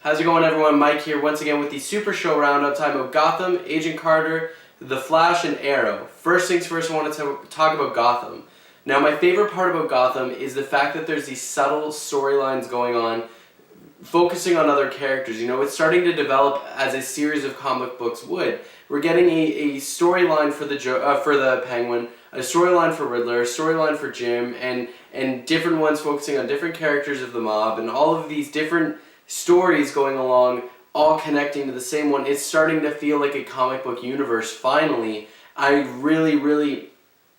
How's it going, everyone? Mike here once again with the Super Show Roundup, talking about Gotham, Agent Carter, The Flash, and Arrow. First things first, I want to talk about Gotham. Now, my favorite part about Gotham is the fact that there's these subtle storylines going on, focusing on other characters. You know, it's starting to develop as a series of comic books would. We're getting a storyline for the Penguin, a storyline for Riddler, a storyline for Jim, and different ones focusing on different characters of the mob, and all of these different stories going along, all connecting to the same one. It's starting to feel like a comic book universe, finally. I really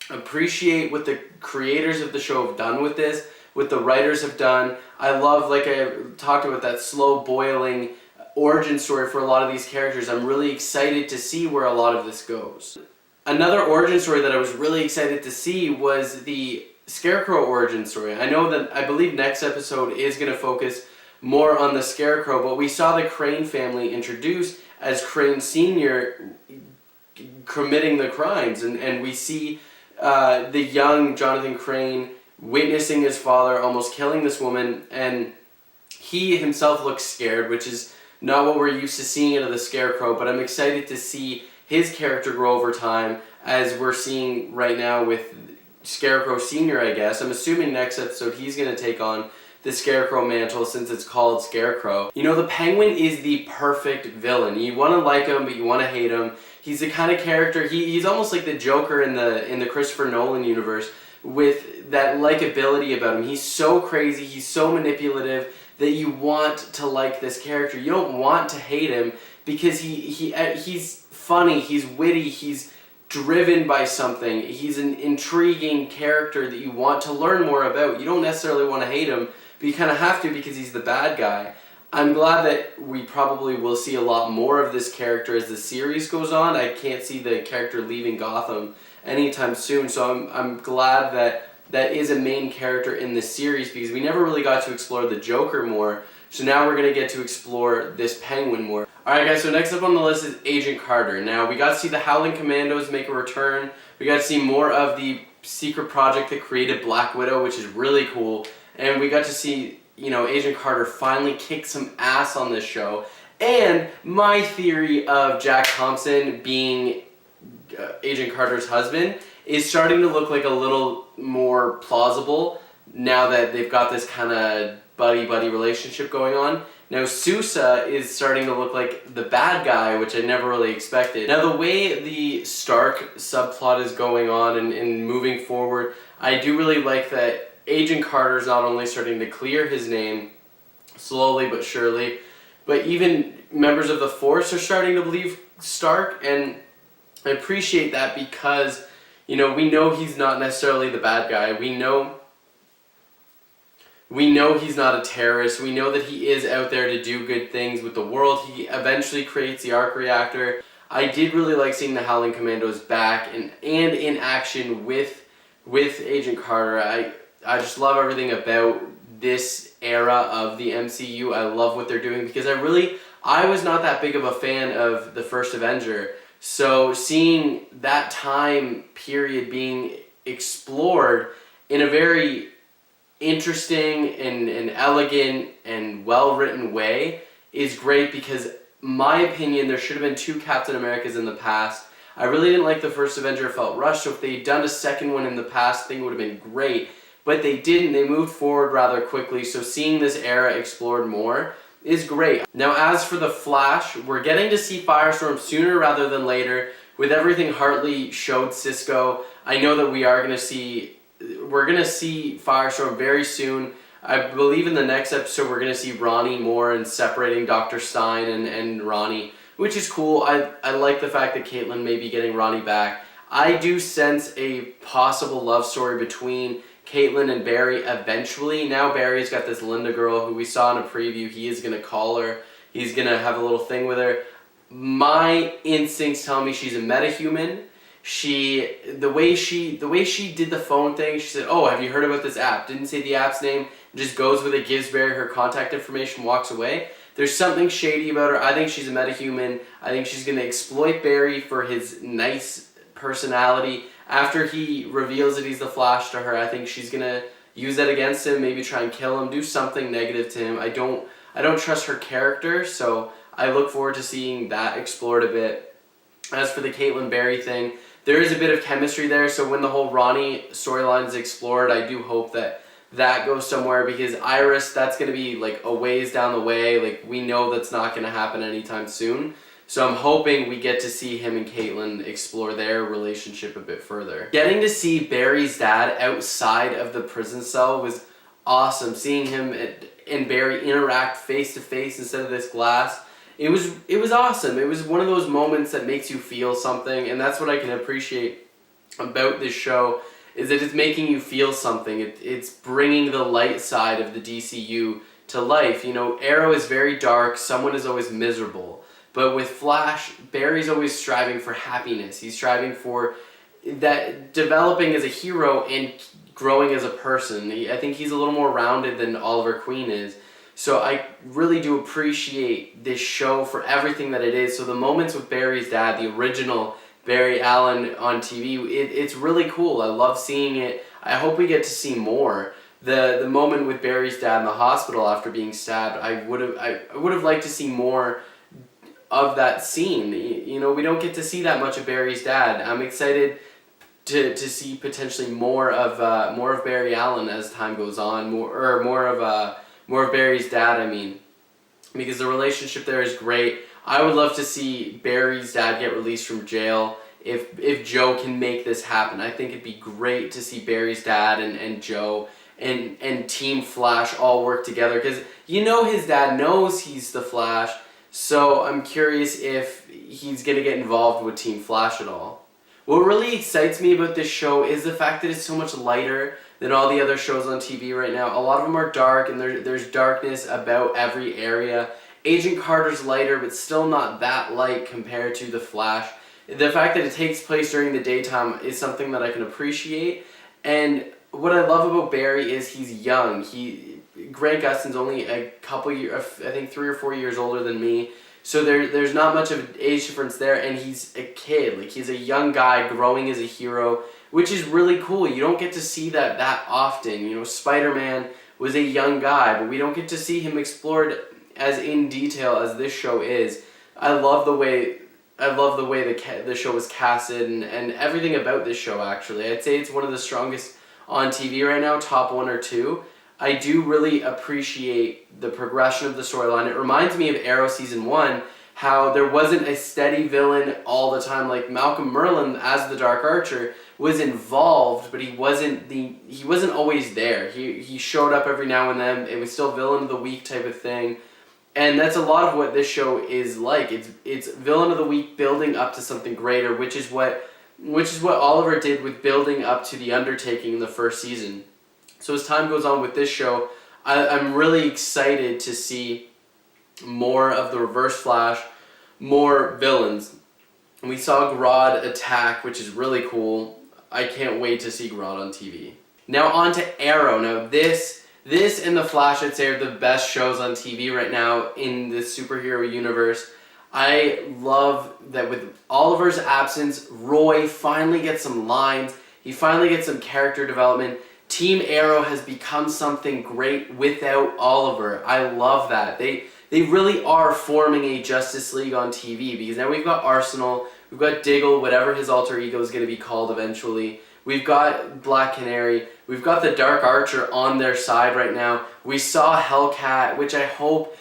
appreciate what the creators of the show have done with this, what the writers have done. I love, like I talked about, that slow boiling origin story for a lot of these characters. I'm really excited to see where a lot of this goes. Another origin story that I was really excited to see was the Scarecrow origin story. I believe next episode is going to focus more on the Scarecrow, but we saw the Crane family introduced as Crane Sr. committing the crimes, and we see the young Jonathan Crane witnessing his father almost killing this woman, and he himself looks scared, which is not what we're used to seeing out of the Scarecrow, but I'm excited to see his character grow over time, as we're seeing right now with Scarecrow Sr., I guess. I'm assuming next episode he's going to take on the Scarecrow mantle, since it's called Scarecrow. You know, the Penguin is the perfect villain. You want to like him, but you want to hate him. He's the kind of character, he's almost like the Joker in the Christopher Nolan universe, with that likability about him. He's so crazy, he's so manipulative, that you want to like this character. You don't want to hate him, because he's funny, he's witty, he's driven by something. He's an intriguing character that you want to learn more about. You don't necessarily want to hate him, but you kind of have to, because he's the bad guy. I'm glad that we probably will see a lot more of this character as the series goes on. I can't see the character leaving Gotham anytime soon, so I'm glad that that is a main character in this series, because we never really got to explore the Joker more, so now we're going to get to explore this Penguin more. Alright guys, so next up on the list is Agent Carter. Now, we got to see the Howling Commandos make a return. We got to see more of the secret project that created Black Widow, which is really cool. And we got to see, you know, Agent Carter finally kick some ass on this show. And my theory of Jack Thompson being Agent Carter's husband is starting to look like a little more plausible now that they've got this kind of buddy-buddy relationship going on. Now, Sousa is starting to look like the bad guy, which I never really expected. Now, the way the Stark subplot is going on and moving forward, I do really like that Agent Carter is not only starting to clear his name slowly but surely, but even members of the Force are starting to believe Stark, and I appreciate that, because, you know, we know he's not necessarily the bad guy. We know he's not a terrorist. We know that he is out there to do good things with the world. He eventually creates the arc reactor. I did really like seeing the Howling Commandos back and in action with Agent Carter. I just love everything about this era of the MCU. I love what they're doing, because I was not that big of a fan of the first Avenger. So seeing that time period being explored in a very interesting and elegant and well-written way is great, because my opinion, there should have been 2 Captain Americas in the past. I really didn't like the first Avenger, felt rushed, so if they'd done a second one in the past, I think it would have been great. But they didn't. They moved forward rather quickly, so seeing this era explored more is great. Now, as for the Flash, we're getting to see Firestorm sooner rather than later. With everything Hartley showed Cisco, I know that we're going to see Firestorm very soon. I believe in the next episode we're going to see Ronnie more, and separating Dr. Stein and Ronnie, which is cool. I like the fact that Caitlin may be getting Ronnie back. I do sense a possible love story between Caitlin and Barry eventually. Now Barry's got this Linda girl who we saw in a preview. He is going to call her. He's going to have a little thing with her. My instincts tell me she's a metahuman. The way she did the phone thing, she said, "Oh, have you heard about this app?" Didn't say the app's name, just goes with it, gives Barry her contact information, walks away. There's something shady about her. I think she's a metahuman. I think she's going to exploit Barry for his nice personality. After he reveals that he's the Flash to her, I think she's going to use that against him, maybe try and kill him, do something negative to him. I don't trust her character, so I look forward to seeing that explored a bit. As for the Caitlin Barry thing, there is a bit of chemistry there, so when the whole Ronnie storyline is explored, I do hope that that goes somewhere, because Iris, that's going to be like a ways down the way. Like, we know that's not going to happen anytime soon. So I'm hoping we get to see him and Caitlin explore their relationship a bit further. Getting to see Barry's dad outside of the prison cell was awesome. Seeing him and Barry interact face to face instead of this glass, it was awesome. It was one of those moments that makes you feel something, and that's what I can appreciate about this show, is that it's making you feel something. It's bringing the light side of the DCU to life. You know, Arrow is very dark. Someone is always miserable. But with Flash, Barry's always striving for happiness. He's striving for that, developing as a hero and growing as a person. I think he's a little more rounded than Oliver Queen is. So I really do appreciate this show for everything that it is. So the moments with Barry's dad, the original Barry Allen on TV, it's really cool. I love seeing it. I hope we get to see more. The moment with Barry's dad in the hospital after being stabbed, I would have liked to see more of that scene. You know, we don't get to see that much of Barry's dad. I'm excited to see potentially more of Barry Allen as time goes on, more of Barry's dad. I mean, because the relationship there is great. I would love to see Barry's dad get released from jail if Joe can make this happen. I think it'd be great to see Barry's dad and Joe and Team Flash all work together, because you know his dad knows he's the Flash. So I'm curious if he's going to get involved with Team Flash at all. What really excites me about this show is the fact that it's so much lighter than all the other shows on TV right now. A lot of them are dark, and there's darkness about every area. Agent Carter's lighter, but still not that light compared to The Flash. The fact that it takes place during the daytime is something that I can appreciate. And what I love about Barry is he's young. Grant Gustin's only a couple years, I think 3 or 4 years older than me. So there's not much of an age difference there, and he's a kid. Like, he's a young guy growing as a hero, which is really cool. You don't get to see that often. You know, Spider-Man was a young guy, but we don't get to see him explored as in detail as this show is. I love the way the show was casted and everything about this show, actually. I'd say it's one of the strongest on TV right now, top 1 or 2. I do really appreciate the progression of the storyline. It reminds me of Arrow Season 1, how there wasn't a steady villain all the time. Like, Malcolm Merlyn as the Dark Archer was involved, but he wasn't always there. He showed up every now and then. It was still villain of the week type of thing. And that's a lot of what this show is like. It's villain of the week building up to something greater, which is what Oliver did with building up to the undertaking in the first season. So as time goes on with this show, I'm really excited to see more of the Reverse Flash, more villains. We saw Grodd attack, which is really cool. I can't wait to see Grodd on TV. Now on to Arrow. Now this and The Flash, I'd say, are the best shows on TV right now in the superhero universe. I love that with Oliver's absence, Roy finally gets some lines. He finally gets some character development. Team Arrow has become something great without Oliver. I love that. They really are forming a Justice League on TV, because now we've got Arsenal, we've got Diggle, whatever his alter ego is going to be called eventually. We've got Black Canary. We've got the Dark Archer on their side right now. We saw Hellcat, which I hope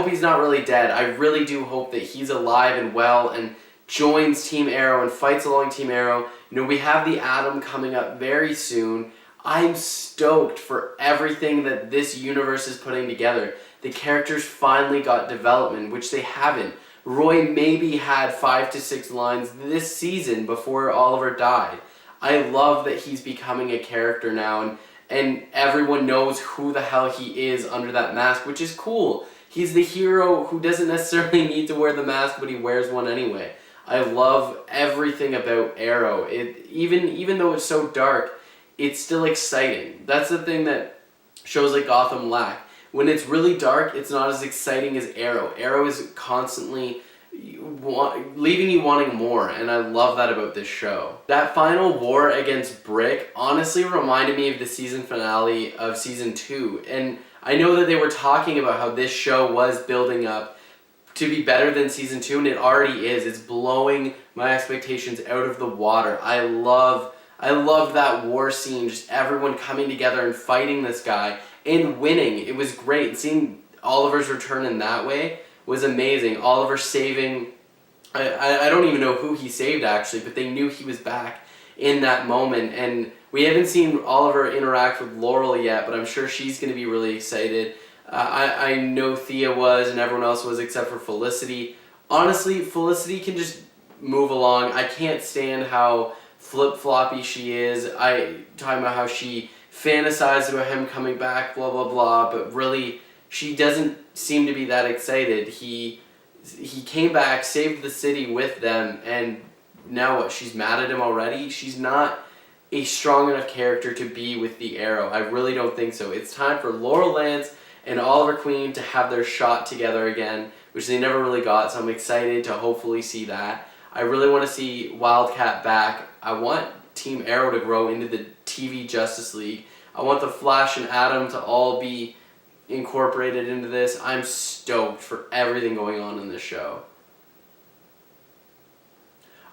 he's not really dead. I really do hope that he's alive and well and joins Team Arrow and fights along Team Arrow. You know, we have the Atom coming up very soon. I'm stoked for everything that this universe is putting together. The characters finally got development, which they haven't. Roy maybe had 5 to 6 lines this season before Oliver died. I love that he's becoming a character now, and everyone knows who the hell he is under that mask, which is cool. He's the hero who doesn't necessarily need to wear the mask, but he wears one anyway. I love everything about Arrow. Even though it's so dark, it's still exciting. That's the thing that shows like Gotham lack. When it's really dark, it's not as exciting as Arrow. Arrow is constantly leaving you wanting more, and I love that about this show. That final war against Brick honestly reminded me of the season finale of Season 2, and I know that they were talking about how this show was building up to be better than season 2, and it already is. It's blowing my expectations out of the water. I love that war scene, just everyone coming together and fighting this guy and winning. It was great. Seeing Oliver's return in that way was amazing. Oliver saving, I don't even know who he saved actually, but they knew he was back in that moment. And we haven't seen Oliver interact with Laurel yet, but I'm sure she's going to be really excited. I know Thea was, and everyone else was except for Felicity. Honestly, Felicity can just move along. I can't stand how flip-floppy she is. Talking about how she fantasized about him coming back, blah, blah, blah, but really, she doesn't seem to be that excited. He came back, saved the city with them, and now what? She's mad at him already? She's not a strong enough character to be with the Arrow. I really don't think so. It's time for Laurel Lance and Oliver Queen to have their shot together again, which they never really got, so I'm excited to hopefully see that. I really want to see Wildcat back. I want Team Arrow to grow into the TV Justice League. I want the Flash and Atom to all be incorporated into this. I'm stoked for everything going on in this show.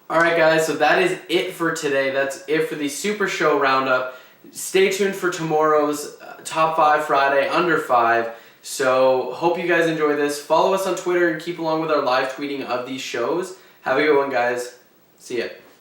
Alright guys, so that is it for today. That's it for the Super Show Roundup. Stay tuned for tomorrow's Top 5 Friday, Under 5. So, hope you guys enjoy this. Follow us on Twitter and keep along with our live tweeting of these shows. Have a good one, guys. See ya.